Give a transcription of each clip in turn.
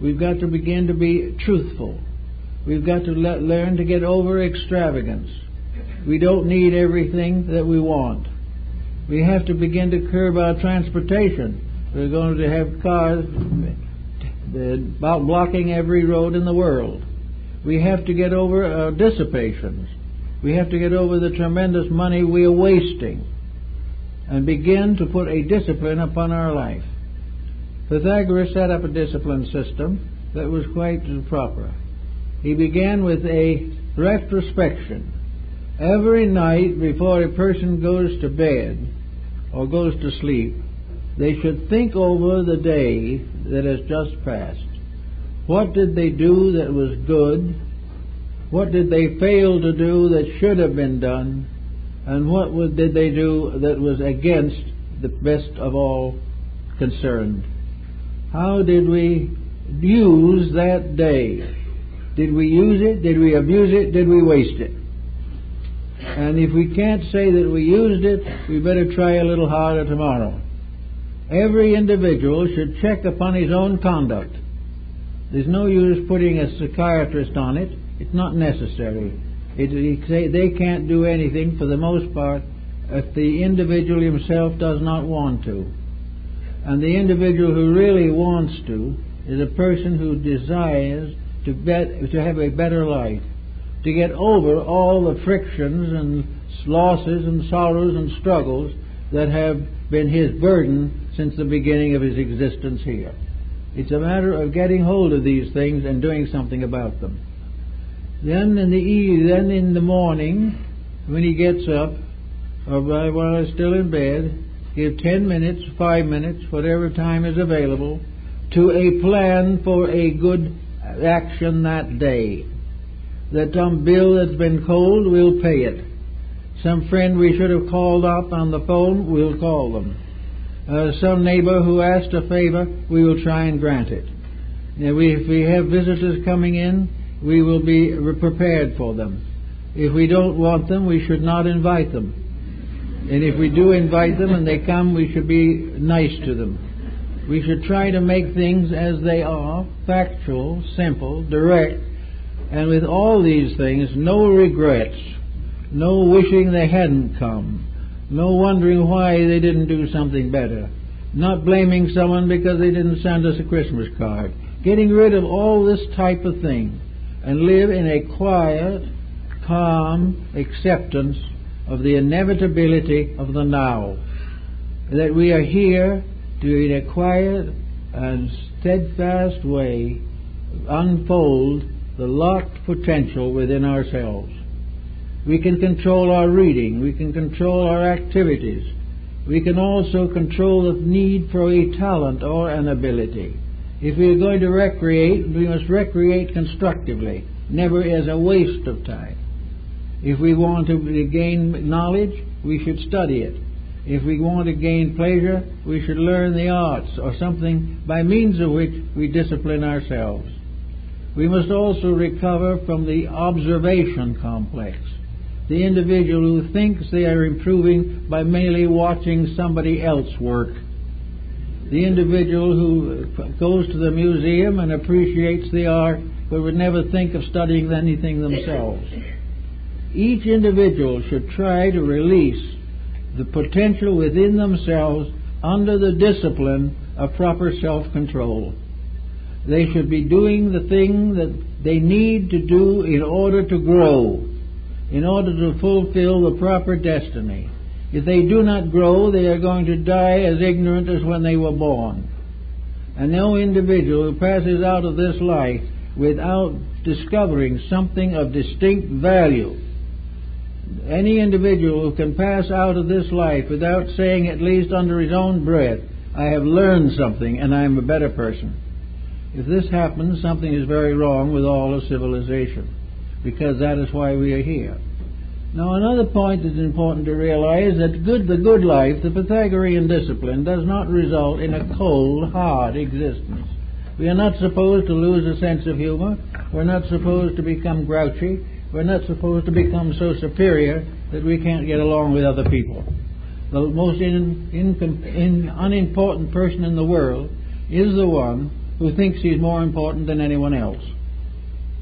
We've got to begin to be truthful. We've got to learn to get over extravagance. We don't need everything that we want. We have to begin to curb our transportation. We're going to have cars about blocking every road in the world. We have to get over our dissipations. We have to get over the tremendous money we are wasting and begin to put a discipline upon our life. Pythagoras set up a discipline system that was quite proper. He began with a retrospection. Every night before a person goes to bed or goes to sleep, they should think over the day that has just passed. What did they do that was good? What did they fail to do that should have been done? And what did they do that was against the best of all concerned? How did we use that day? Did we use it? Did we abuse it? Did we waste it? And if we can't say that we used it, we better try a little harder tomorrow. Every individual should check upon his own conduct. There's no use putting a psychiatrist on it. It's not necessary. They can't do anything for the most part if the individual himself does not want to. And the individual who really wants to is a person who desires to have a better life, to get over all the frictions and losses and sorrows and struggles that have been his burden since the beginning of his existence here. It's a matter of getting hold of these things and doing something about them. Then in the morning, when he gets up, or while he's still in bed, give 10 minutes, 5 minutes, whatever time is available, to a plan for a good action that day. That some bill that's been cold, we'll pay it. Some friend we should have called up on the phone, we'll call them. Some neighbor who asked a favor, we will try and grant it. If we have visitors coming in, we will be prepared for them. If we don't want them, we should not invite them. And if we do invite them and they come, we should be nice to them. We should try to make things as they are, factual, simple, direct, and with all these things, no regrets, no wishing they hadn't come, no wondering why they didn't do something better, not blaming someone because they didn't send us a Christmas card, getting rid of all this type of thing and live in a quiet, calm acceptance of the inevitability of the now, that we are here to, in a quiet and steadfast way, unfold the locked potential within ourselves. We can control our reading. We can control our activities. We can also control the need for a talent or an ability. If we are going to recreate, we must recreate constructively, never as a waste of time. If we want to gain knowledge, we should study it. If we want to gain pleasure, we should learn the arts or something by means of which we discipline ourselves. We must also recover from the observation complex. The individual who thinks they are improving by merely watching somebody else work. The individual who goes to the museum and appreciates the art but would never think of studying anything themselves. Each individual should try to release the potential within themselves under the discipline of proper self-control. They should be doing the thing that they need to do in order to grow, in order to fulfill the proper destiny. If they do not grow, they are going to die as ignorant as when they were born. And no individual who passes out of this life without discovering something of distinct value, any individual who can pass out of this life without saying at least under his own breath, I have learned something and I am a better person. If this happens, something is very wrong with all of civilization, because that is why we are here. Now, another point that's important to realize that the good life, the Pythagorean discipline, does not result in a cold, hard existence. We are not supposed to lose a sense of humor. We're not supposed to become grouchy. We're not supposed to become so superior that we can't get along with other people. The most unimportant person in the world is the one who thinks he's more important than anyone else.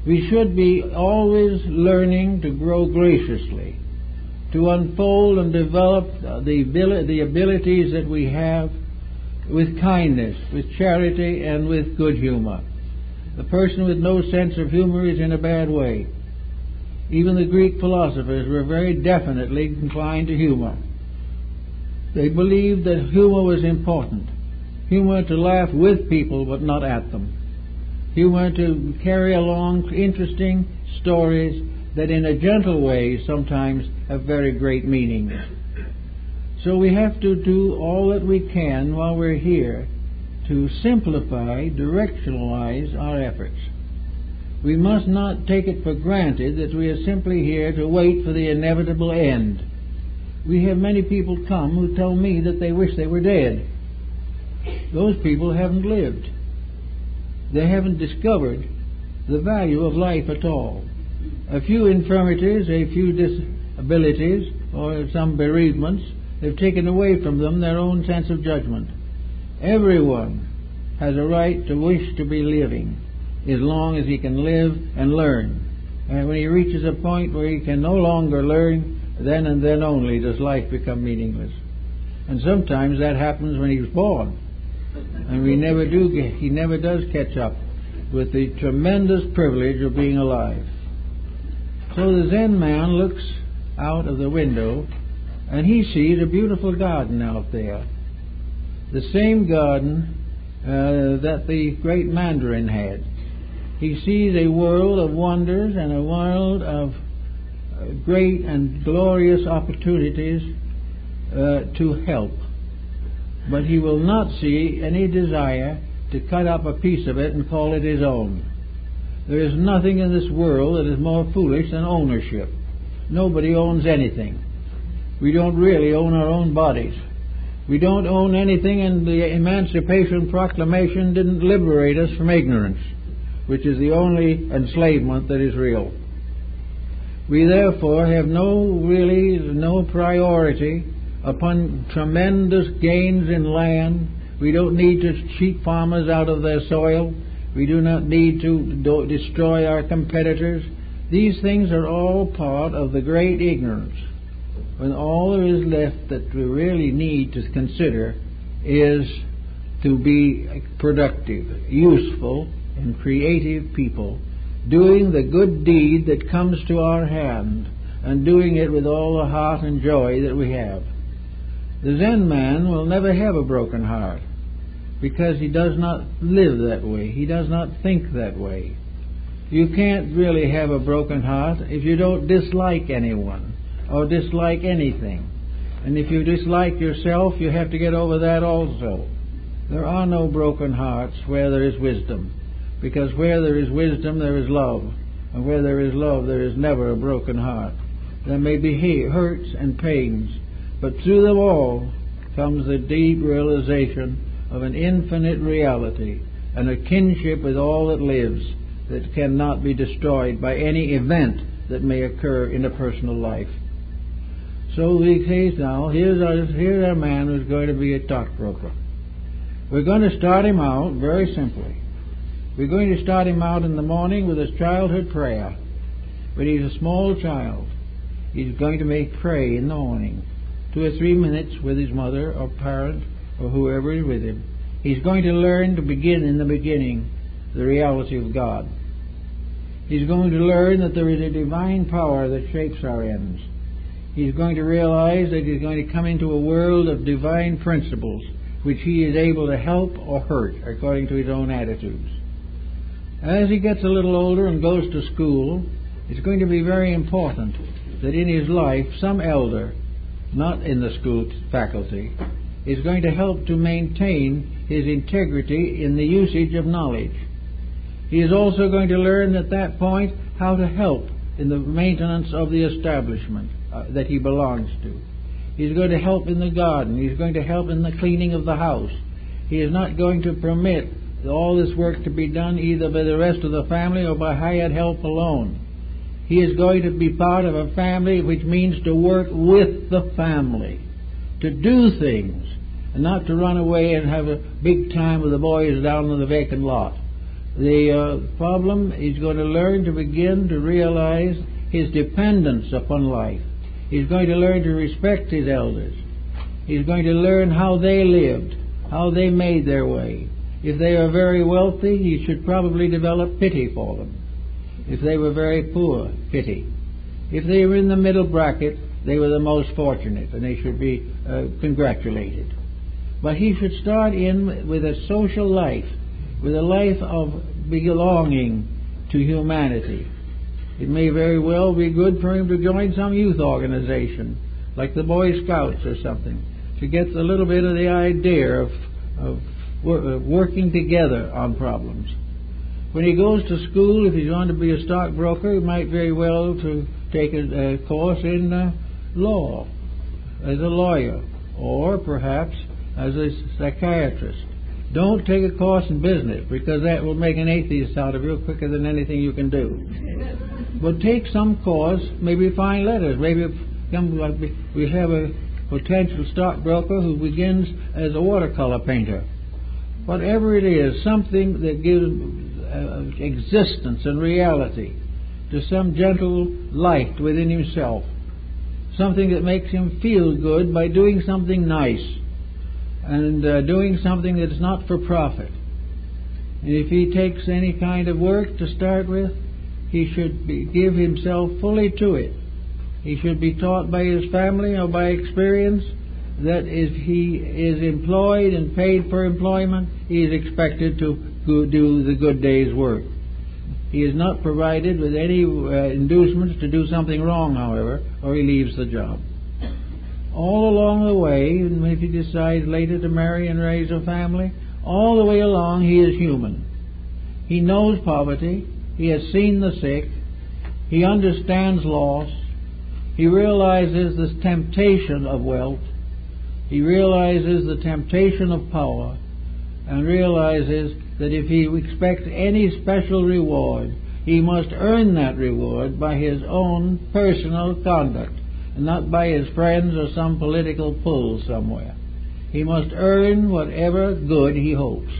We should be always learning to grow graciously, to unfold and develop the abilities that we have with kindness, with charity, and with good humor. The person with no sense of humor is in a bad way. Even the Greek philosophers were very definitely inclined to humor. They believed that humor was important. Humor to laugh with people but not at them. Humor to carry along interesting stories that in a gentle way sometimes have very great meanings. So we have to do all that we can while we're here to simplify, directionalize our efforts. We must not take it for granted that we are simply here to wait for the inevitable end. We have many people come who tell me that they wish they were dead. Those people haven't lived. They haven't discovered the value of life at all. A few infirmities, a few disabilities, or some bereavements have taken away from them their own sense of judgment. Everyone has a right to wish to be living as long as he can live and learn. And when he reaches a point where he can no longer learn, then and then only does life become meaningless. And sometimes that happens when he's born. And he never does catch up with the tremendous privilege of being alive. So the Zen man looks out of the window and he sees a beautiful garden out there. The same garden that the great Mandarin had. He sees a world of wonders and a world of great and glorious opportunities to help. But he will not see any desire to cut up a piece of it and call it his own. There is nothing in this world that is more foolish than ownership. Nobody owns anything. We don't really own our own bodies. We don't own anything, and the Emancipation Proclamation didn't liberate us from ignorance, which is the only enslavement that is real. We therefore have no priority upon tremendous gains in land. We don't need to cheat farmers out of their soil. We do not need to destroy our competitors. These things are all part of the great ignorance, when all there is left that we really need to consider is to be productive, useful, and creative people, doing the good deed that comes to our hand, and doing it with all the heart and joy that we have. The Zen man will never have a broken heart, because he does not live that way. He does not think that way. You can't really have a broken heart if you don't dislike anyone or dislike anything. And if you dislike yourself, you have to get over that also. There are no broken hearts where there is wisdom, because where there is wisdom there is love, and where there is love there is never a broken heart. There may be hurts and pains, but through them all comes the deep realization of an infinite reality and a kinship with all that lives that cannot be destroyed by any event that may occur in a personal life. So we say now, here's our man who's going to be a stockbroker. We're going to start him out very simply. We're going to start him out in the morning with his childhood prayer. When he's a small child, he's going to pray in the morning, 2 or 3 minutes with his mother or parent or whoever is with him. He's going to learn to begin in the beginning the reality of God. He's going to learn that there is a divine power that shapes our ends. He's going to realize that he's going to come into a world of divine principles which he is able to help or hurt according to his own attitudes. As he gets a little older and goes to school, it's going to be very important that in his life some elder, not in the school faculty, is going to help to maintain his integrity in the usage of knowledge. He is also going to learn at that point how to help in the maintenance of the establishment that he belongs to. He's going to help in the garden. He's going to help in the cleaning of the house. He is not going to permit all this work to be done either by the rest of the family or by hired help alone. He is going to be part of a family, which means to work with the family, to do things, and not to run away and have a big time with the boys down in the vacant lot. The problem is going to learn to begin to realize his dependence upon life. He's going to learn to respect his elders. He's going to learn how they lived, how they made their way. If they are very wealthy, he should probably develop pity for them. If they were very poor, pity. If they were in the middle bracket, they were the most fortunate, and they should be congratulated. But he should start in with a social life, with a life of belonging to humanity. It may very well be good for him to join some youth organization, like the Boy Scouts or something, to get a little bit of the idea of working together on problems. When he goes to school, if he's going to be a stockbroker, he might very well to take a course in law as a lawyer, or perhaps as a psychiatrist. Don't take a course in business, because that will make an atheist out of you quicker than anything you can do. But take some course, maybe fine letters. Maybe we have a potential stockbroker who begins as a watercolor painter. Whatever it is, something that gives existence and reality to some gentle light within himself. Something that makes him feel good by doing something nice and doing something that's not for profit. And if he takes any kind of work to start with, he should give himself fully to it. He should be taught by his family or by experience that if he is employed and paid for employment, he is expected to do the good day's work. He is not provided with any inducements to do something wrong, however, or he leaves the job. All along the way, and if he decides later to marry and raise a family, all the way along he is human. He knows poverty. He has seen the sick. He understands loss. He realizes the temptation of wealth. He realizes the temptation of power, and realizes that if he expects any special reward, he must earn that reward by his own personal conduct, and not by his friends or some political pull somewhere. He must earn whatever good he hopes.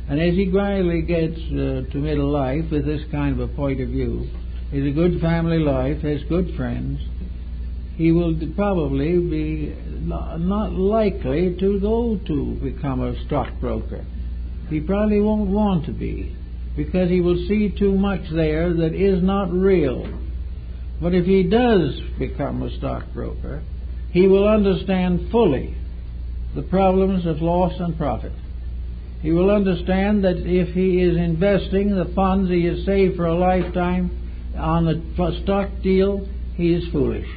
And as he gradually gets to middle life with this kind of a point of view, has a good family life, has good friends, he will probably be not likely to go to become a stockbroker. He probably won't want to be, because he will see too much there that is not real. But if he does become a stockbroker, he will understand fully the problems of loss and profit. He will understand that if he is investing the funds he has saved for a lifetime on a stock deal, he is foolish.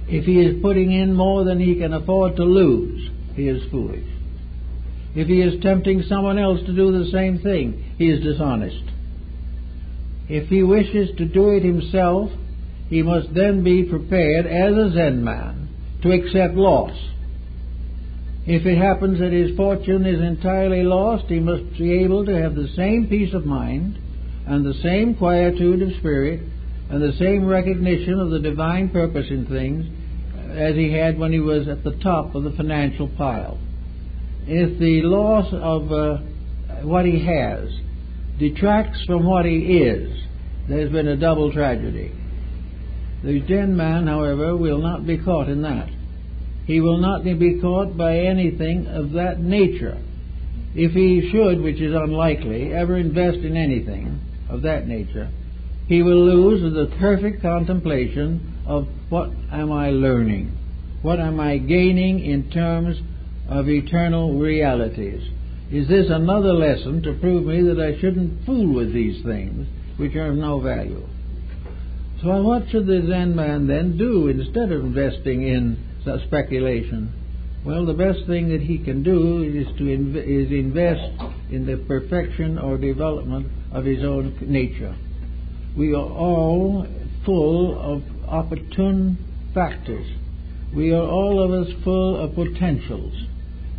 If he is putting in more than he can afford to lose, he is foolish. If he is tempting someone else to do the same thing, he is dishonest. If he wishes to do it himself, he must then be prepared as a Zen man to accept loss. If it happens that his fortune is entirely lost, he must be able to have the same peace of mind and the same quietude of spirit and the same recognition of the divine purpose in things as he had when he was at the top of the financial pile. If the loss of what he has detracts from what he is, there's been a double tragedy. The Zen man, however, will not be caught in that. He will not be caught by anything of that nature. If he should, which is unlikely, ever invest in anything of that nature, he will lose the perfect contemplation of what am I learning? What am I gaining in terms of eternal realities? Is this another lesson to prove me that I shouldn't fool with these things which are of no value? So what should the Zen man then do instead of investing in speculation? Well, the best thing that he can do is invest in the perfection or development of his own nature. We are all full of opportune factors. We are all of us full of potentials.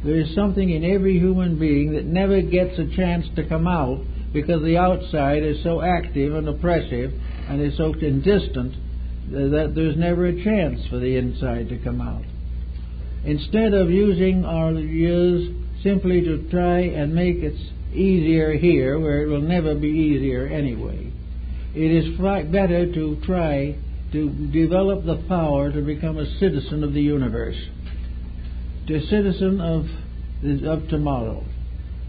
There is something in every human being that never gets a chance to come out because the outside is so active and oppressive and is so distant that there's never a chance for the inside to come out. instead of using our years simply to try and make it easier here, where it will never be easier anyway, it is better to try to develop the power to become a citizen of the universe, a citizen of tomorrow,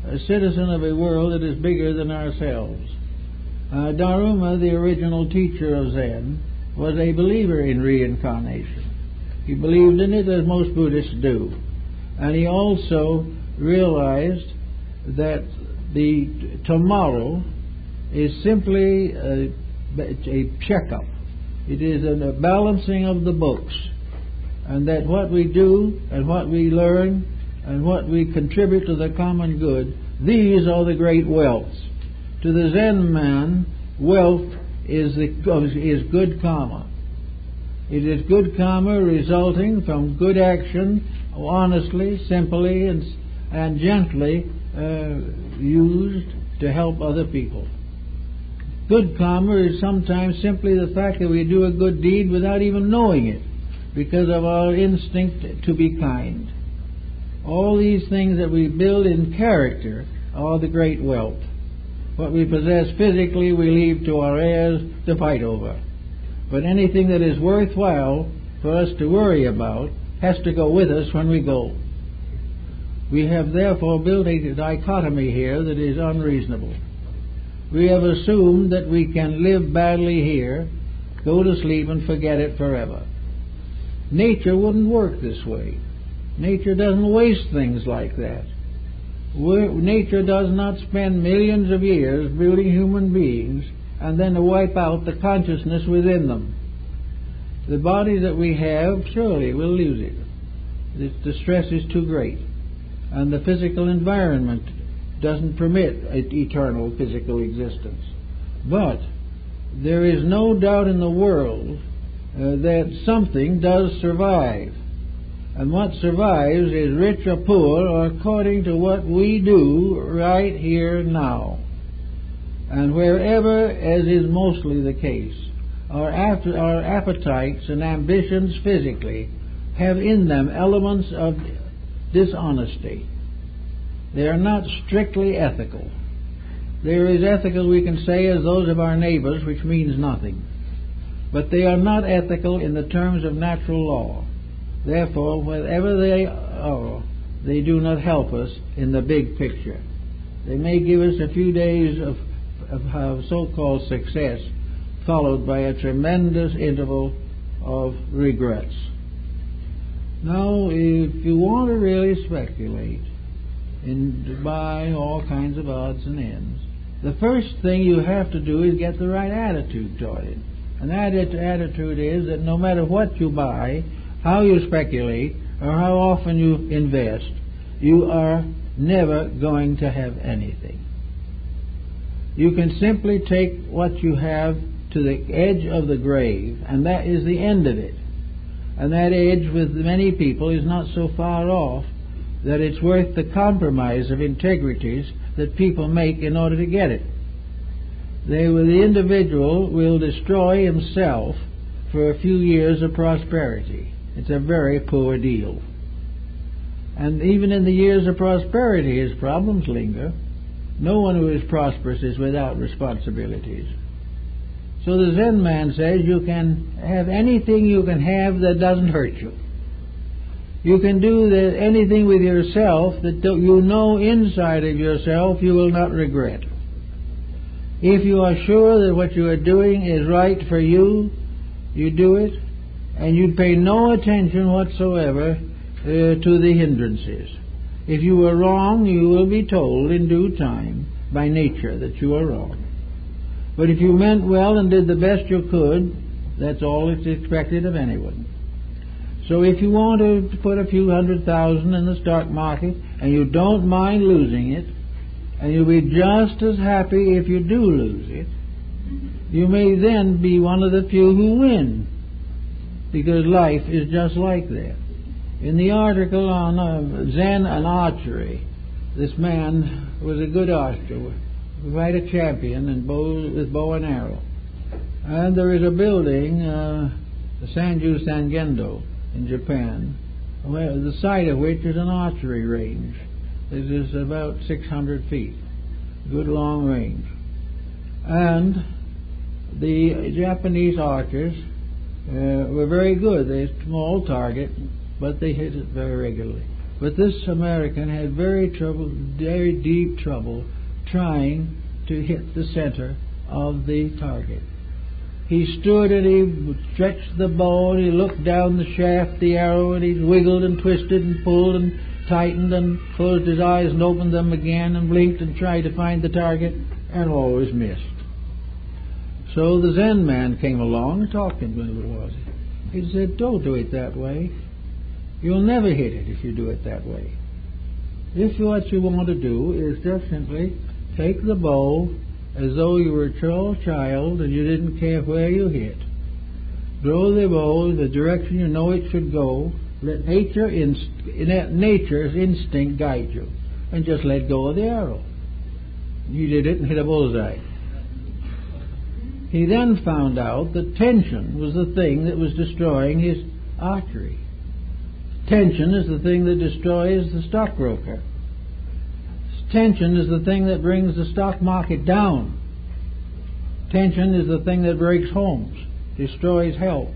a citizen of a world that is bigger than ourselves. Dharma, the original teacher of Zen, was a believer in reincarnation. He believed in it as most Buddhists do. And he also realized that the tomorrow is simply a checkup. It is a balancing of the books. And that what we do and what we learn and what we contribute to the common good, these are the great wealths. To the Zen man, wealth is good karma. It is good karma resulting from good action, honestly, simply, and gently used to help other people. Good karma is sometimes simply the fact that we do a good deed without even knowing it, because of our instinct to be kind. All these things that we build in character are the great wealth. What we possess physically we leave to our heirs to fight over. But anything that is worthwhile for us to worry about has to go with us when we go. We have therefore built a dichotomy here that is unreasonable. We have assumed that we can live badly here, go to sleep and forget it forever. Nature wouldn't work this way. Nature doesn't waste things like that. Nature does not spend millions of years building human beings and then to wipe out the consciousness within them. The body that we have surely will lose it. The stress is too great, and the physical environment doesn't permit eternal physical existence. But there is no doubt in the world that something does survive. And what survives is rich or poor according to what we do right here now. And wherever, as is mostly the case, our appetites and ambitions physically have in them elements of dishonesty. They are not strictly ethical. They are as ethical, we can say, as those of our neighbors, which means nothing. But they are not ethical in the terms of natural law. Therefore, whatever they are, they do not help us in the big picture. They may give us a few days of so-called success, followed by a tremendous interval of regrets. Now, if you want to really speculate and buy all kinds of odds and ends, the first thing you have to do is get the right attitude toward it. And that attitude is that no matter what you buy, how you speculate, or how often you invest, you are never going to have anything. You can simply take what you have to the edge of the grave, and that is the end of it. And that edge with many people is not so far off that it's worth the compromise of integrities that people make in order to get it. The individual will destroy himself for a few years of prosperity. It's a very poor deal. And even in the years of prosperity, his problems linger. No one who is prosperous is without responsibilities. So the Zen man says you can have anything you can have that doesn't hurt you. You can do anything with yourself that you know inside of yourself you will not regret. If you are sure that what you are doing is right for you, you do it, and you pay no attention whatsoever to the hindrances. If you are wrong, you will be told in due time by nature that you are wrong. But if you meant well and did the best you could, that's all that's expected of anyone. So if you want to put a few $100,000 in the stock market and you don't mind losing it, and you'll be just as happy if you do lose it, you may then be one of the few who win, because life is just like that. In the article on Zen and archery, this man was a good archer, quite a champion with bow and arrow. And there is a building, the Sanju Sangendo in Japan, well, the site of which is an archery range. This is about 600 feet. Good long range. And the Japanese archers were very good. They had a small target, but they hit it very regularly. But this American had very deep trouble trying to hit the center of the target. He stood and he stretched the bow and he looked down the shaft, the arrow, and he wiggled and twisted and pulled and tightened and closed his eyes and opened them again and blinked and tried to find the target and always missed. So the Zen man came along and talked to him a little while. He said, "Don't do it that way. You'll never hit it if you do it that way. If what you want to do is just simply take the bow as though you were a small child and you didn't care where you hit. Throw the bow in the direction you know it should go. Let nature's instinct guide you, and just let go of the arrow." He did it and hit a bullseye. He then found out that tension was the thing that was destroying his archery. Tension is the thing that destroys the stockbroker. Tension is the thing that brings the stock market down. Tension is the thing that breaks homes, destroys health,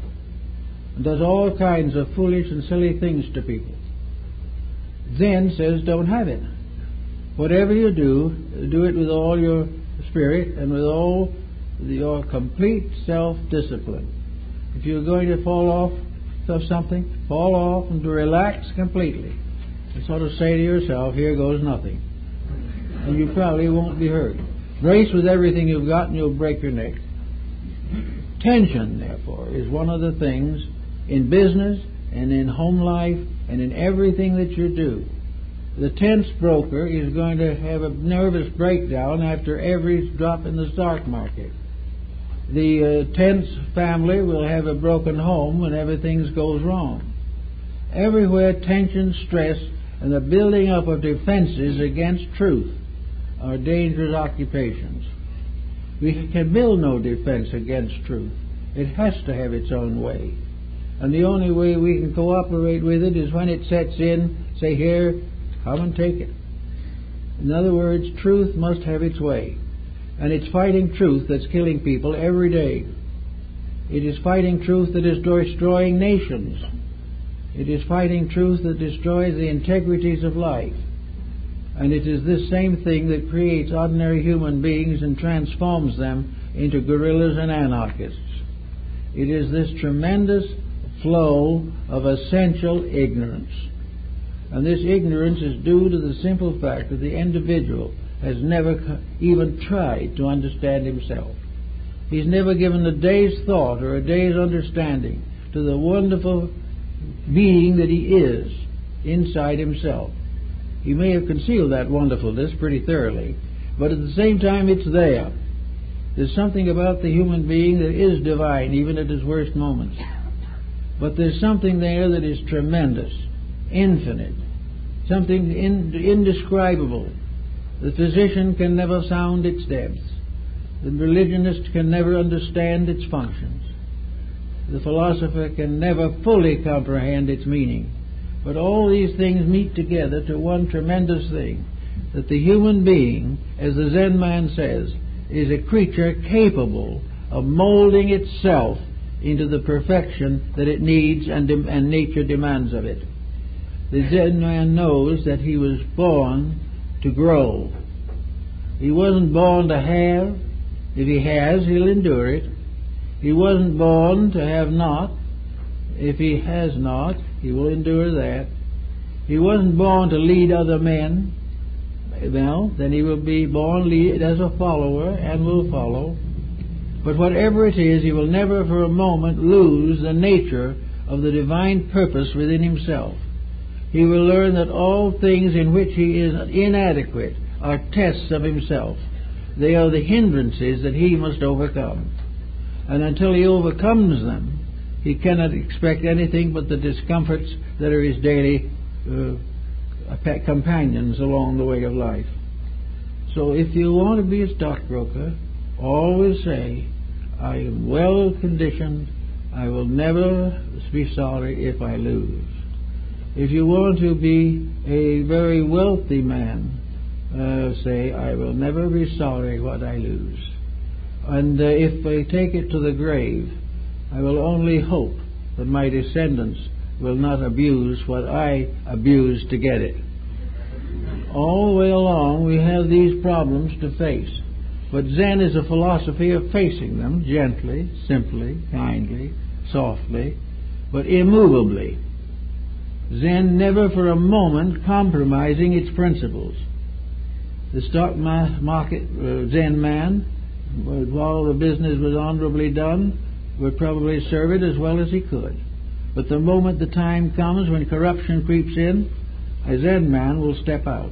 and does all kinds of foolish and silly things to people. Zen says don't have it. Whatever you do, do it with all your spirit and with all your complete self-discipline. If you're going to fall off of something, fall off and to relax completely. And sort of say to yourself, here goes nothing. And you probably won't be hurt. Brace with everything you've got and you'll break your neck. Tension, therefore, is one of the things in business and in home life and in everything that you do. The tense broker is going to have a nervous breakdown after every drop in the stock market. The tense family will have a broken home when everything goes wrong. Everywhere tension, stress, and the building up of defenses against truth are dangerous occupations. We can build no defense against truth. It has to have its own way. And the only way we can cooperate with it is when it sets in, say, here, come and take it. In other words, truth must have its way. And it's fighting truth that's killing people every day. It is fighting truth that is destroying nations. It is fighting truth that destroys the integrities of life. And it is this same thing that creates ordinary human beings and transforms them into guerrillas and anarchists. It is this tremendous flow of essential ignorance. And this ignorance is due to the simple fact that the individual has never even tried to understand himself. He's never given a day's thought or a day's understanding to the wonderful being that he is inside himself. He may have concealed that wonderfulness pretty thoroughly, but at the same time it's there. There's something about the human being that is divine, even at his worst moments. But there's something there that is tremendous, infinite, something indescribable. The physician can never sound its depths. The religionist can never understand its functions. The philosopher can never fully comprehend its meaning. But all these things meet together to one tremendous thing, that the human being, as the Zen man says, is a creature capable of molding itself into the perfection that it needs and nature demands of it. The Zen man knows that he was born to grow. He wasn't born to have. If he has, he'll endure it. He wasn't born to have not. If he has not, he will endure that. He wasn't born to lead other men. Well, then he will be born as a follower and will follow. But whatever it is, he will never for a moment lose the nature of the divine purpose within himself. He will learn that all things in which he is inadequate are tests of himself. They are the hindrances that he must overcome. And until he overcomes them, he cannot expect anything but the discomforts that are his daily companions along the way of life. So if you want to be a stockbroker, always say, I am well conditioned. I will never be sorry if I lose. If you want to be a very wealthy man, say, I will never be sorry what I lose. And if I take it to the grave, I will only hope that my descendants will not abuse what I abused to get it. All the way along we have these problems to face. But Zen is a philosophy of facing them gently, simply, kindly, softly, but immovably. Zen never for a moment compromising its principles. The stock market Zen man, while the business was honorably done, would probably serve it as well as he could. But the moment the time comes when corruption creeps in, a Zen man will step out.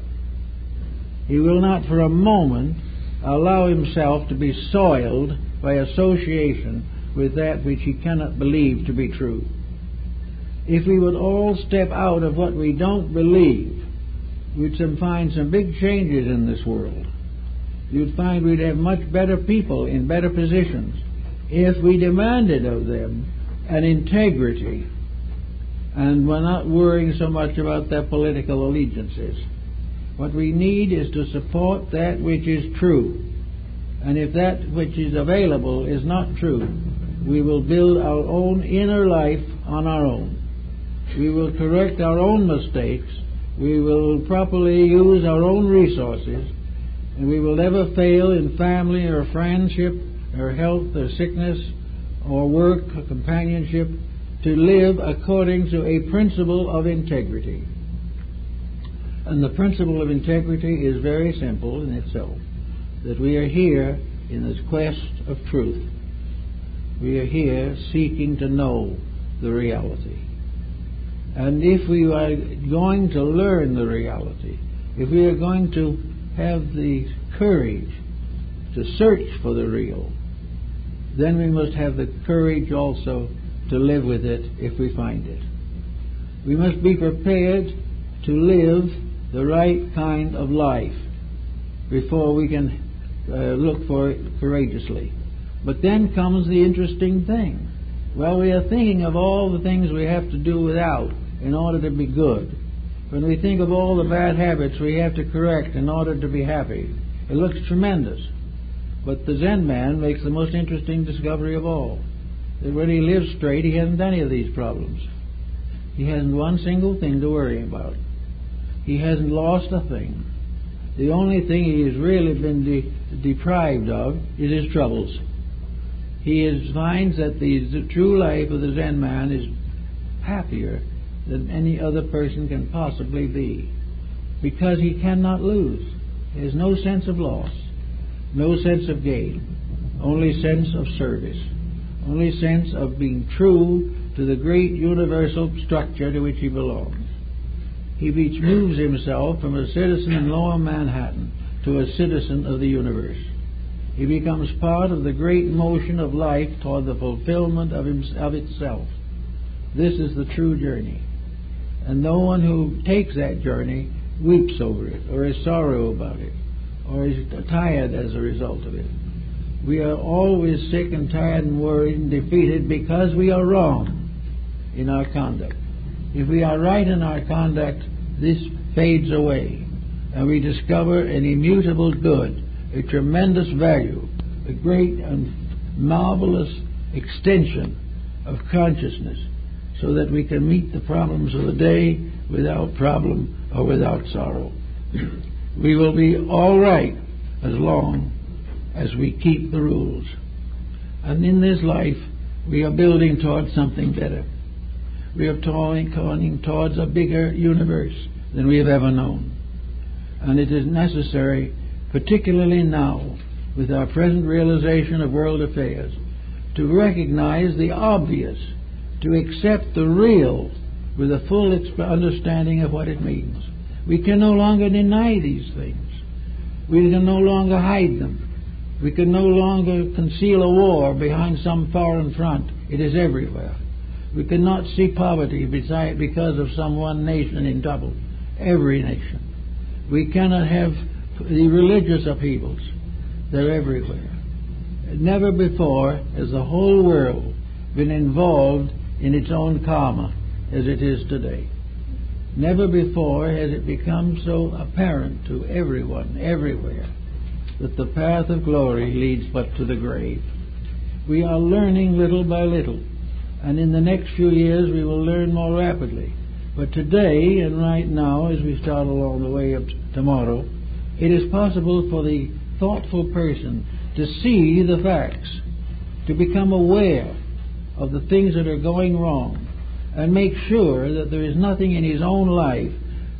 He will not for a moment allow himself to be soiled by association with that which he cannot believe to be true. If we would all step out of what we don't believe, we'd find some big changes in this world. You'd find we'd have much better people in better positions if we demanded of them an integrity and we're not worrying so much about their political allegiances. What we need is to support that which is true. And if that which is available is not true, we will build our own inner life on our own. We will correct our own mistakes. We will properly use our own resources. And we will never fail in family or friendship or health or sickness or work or companionship to live according to a principle of integrity. And the principle of integrity is very simple in itself, that we are here in this quest of truth. We are here seeking to know the reality. And if we are going to learn the reality, if we are going to have the courage to search for the real, then we must have the courage also to live with it if we find it. We must be prepared to live the right kind of life before we can look for it courageously. But then comes the interesting thing. Well, we are thinking of all the things we have to do without in order to be good. When we think of all the bad habits we have to correct in order to be happy, it looks tremendous. But the Zen man makes the most interesting discovery of all, that when he lives straight, he hasn't any of these problems. He hasn't one single thing to worry about. He hasn't lost a thing. The only thing he has really been deprived of is his troubles. He finds that the true life of the Zen man is happier than any other person can possibly be, because he cannot lose. He has no sense of loss, no sense of gain, only sense of service, only sense of being true to the great universal structure to which he belongs. He moves himself from a citizen in Lower Manhattan to a citizen of the universe. He becomes part of the great motion of life toward the fulfillment of itself. This is the true journey. And no one who takes that journey weeps over it, or is sorrow about it, or is tired as a result of it. We are always sick and tired and worried and defeated because we are wrong in our conduct. If we are right in our conduct, this fades away, and we discover an immutable good, a tremendous value, a great and marvelous extension of consciousness, so that we can meet the problems of the day without problem or without sorrow. We will be all right as long as we keep the rules. And in this life, we are building towards something better. We are turning towards a bigger universe than we have ever known. And it is necessary, particularly now, with our present realization of world affairs, to recognize the obvious, to accept the real with a full understanding of what it means. We can no longer deny these things. We can no longer hide them. We can no longer conceal a war behind some foreign front. It is everywhere. We cannot see poverty because of some one nation in trouble. Every nation. We cannot have the religious upheavals. They're everywhere. Never before has the whole world been involved in its own karma as it is today. Never before has it become so apparent to everyone, everywhere, that the path of glory leads but to the grave. We are learning little by little, and in the next few years we will learn more rapidly. But today and right now, as we start along the way of tomorrow, it is possible for the thoughtful person to see the facts, to become aware of the things that are going wrong, and make sure that there is nothing in his own life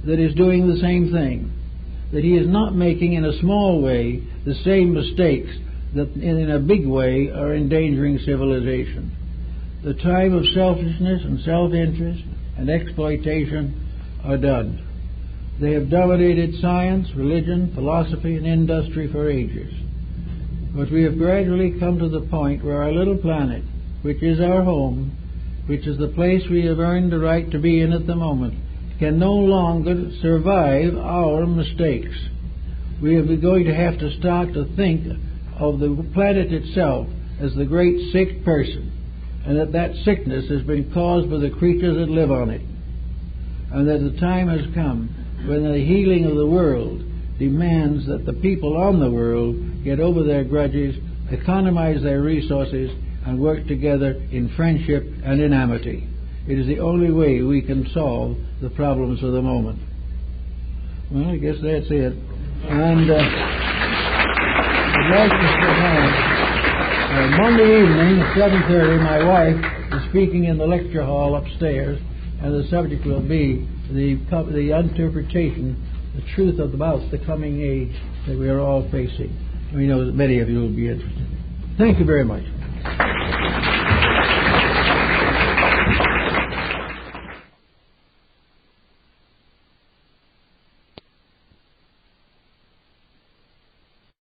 that is doing the same thing, that he is not making in a small way the same mistakes that in a big way are endangering civilization. The time of selfishness and self-interest and exploitation are done. They have dominated science, religion, philosophy, and industry for ages. But we have gradually come to the point where our little planet, which is our home, which is the place we have earned the right to be in at the moment, can no longer survive our mistakes. We are going to have to start to think of the planet itself as the great sick person, and that sickness has been caused by the creatures that live on it, and that the time has come when the healing of the world demands that the people on the world get over their grudges, economize their resources, and work together in friendship and in amity. It is the only way we can solve the problems of the moment. Well, I guess that's it. And I'd like to say, Monday evening at 7:30, my wife is speaking in the lecture hall upstairs, and the subject will be the interpretation, the truth about the coming age that we are all facing. We know that many of you will be interested. Thank you very much.